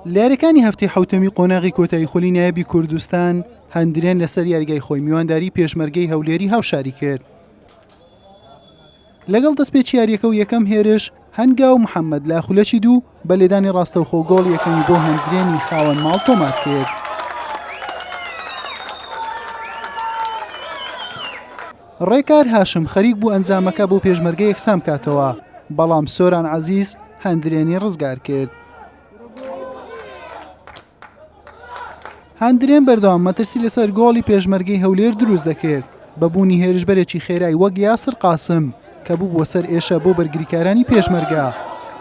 لارەکانی هەفتەی حوتەمی قۆناغی کۆتایی خولی نایەبی کوردستان هەندرێن لەسەر یاریگای خۆی میوانداری پێشمەرگەی هەولێری هاوشاری کرد. لەگەڵ دەستپێکی یاریەکە و یەکەم هێرش هەنگاو محەممەد لاخولەکی دوو بە لێدانی ڕاستەوخۆ گۆڵ یەکەمی بۆ هەندرێنی خاوەن ماڵ تۆمار کرد. ڕێکار هاشم خەریک بوو ئەنجامەکە بۆ پێشمەرگە یەکسام کاتەوە، بەڵام سۆران عەزیز هەندرێنی ڕزگار کرد. هەندرێن بەردەوام مەترسی لەسەر گۆڵی پێشمەرگەی هەولێر دروست دەکرد بە بوونی هێرشبەرێکی خێرای وەک یاسر قاسم کە بوو بۆ سەر ئێشە بۆ بەرگریکارانی پێشمەرگە،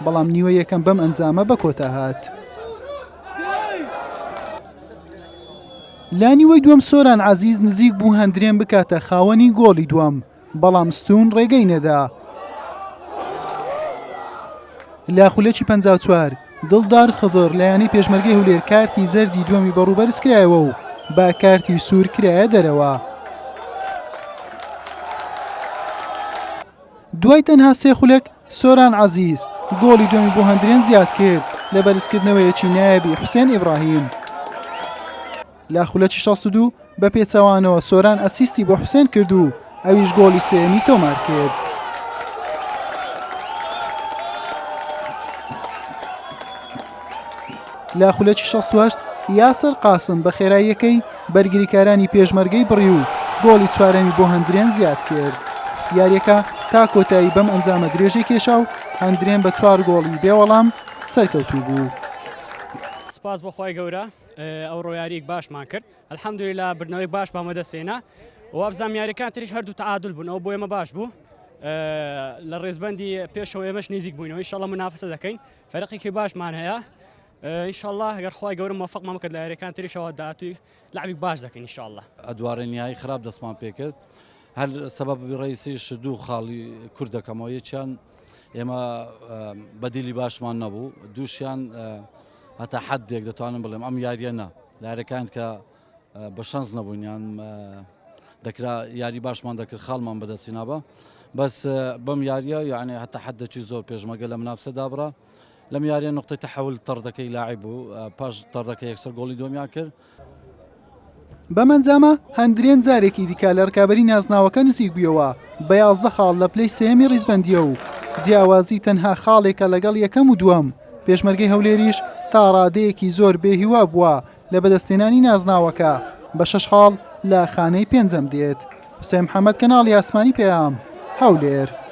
بەڵام نیوە یەکەم بەم ئەنجامە بە کۆتا هات. لا نیوەی دووەم سۆران عەزیز نزیک بوو هەندرێن بکاتە خاوەنی گۆڵی دووەم، بەڵام ستون ڕێگەی نەدا. لاخولەکی 54 دڵدار خضر لایەنەی پێشمەرگەی هەولێر کارتی زەردی دووەمی بەڕووبەرز کرایەوە و با کارتی سوور کرایە دەرەوە. دوای تەنها سێ خولەک سۆران عەزیز گۆڵی دووەمی بۆ هەندرێن زیاد کرد لە بەرزکردنەوەیەکی نایەبی حوسێن ئیبراهیم. لاخولەکی 62 بە پێچەوانەوە سۆران ئەسیستی بۆ حوسێن کرد و ئەویش گۆڵی سێمی تۆمار کرد. لاخولەکی 68 یاسر قاسم بە خێراییەکەی بەرگریکارانی پێشمەرگەی بڕی و گۆڵی چوارەمی بۆ هەندرێن زیاد کرد. یاریەکە تا کۆتایی بەم ئەنجامە درێژەی کێشا و هەندرێن بە 4 گۆڵی بێوەڵام سەرکەوتوو بوو. سپاس بۆ خۆی گەورە ئەوڕۆ یاریەک باشمان کرد، ئەلحەمدولیلا بردنەوەی باش بامەدەستێنا و وابزانام یاریەکان تریش هەردوو تەعادل بوون، ئەو بۆ ئێمە باش بوو. لە ڕێزبەندی پێشەوە ئێمەش نزیک بووینەوە، ئینشاڵڵا منافسە دەکەین، فەرقێکی باشمان هەیە. ئینشاءالله ئەگەر خۆی گەورە موفقمان بکرد لە یاریەکان تریشەوە داهاتووی لعبێک باش دەکەین ئینشاءالله. ئەدوارە نیایی خراپ دەستمان پێ کرد، هەر سەبەبی ڕئیسیش دوو خاڵی کوردەکەمەوە، یەکیان ئێمە بەدیلی باشمان نەبوو، دووشیان هەتا حەدێک دەتوانم بڵێم ئەم یاریە نا لە یاریەکان کە بە شەنس نەبووینیان دەکرا یاری باشمان دەکرد خاڵمان بەدەستی نابە، بەس بەم یاریە یعنی هەتا حەدێکی زۆر پێشمەرگە لە منافسە دابڕا. لەم یاریە نقطەی تەحول طەردەکەی لاعب بوو، پاش طەردەکە یەکسەر گۆڵی دووەمیان کرد. بەم ئەنجامە هەندرێن جارێکی دیکە لە ڕکابەری نازناوەکە نزیک بوویەوە بە 11 خاڵ لە پلەی سێمی ڕیزبەندیە و جیاوازی تەنها خاڵێکە لەگەڵ یەکەم و دووەم. پێشمەرگەی هەولێریش تا ڕادەیەکی زۆر بێهیوا بووە لە بەدەستێنانی نازناوەکە بە 6 خاڵ لە خانەی پێنجەم دێت. حوسێن محەممەد، کەناڵی ئاسمانی پێام، هەولێر.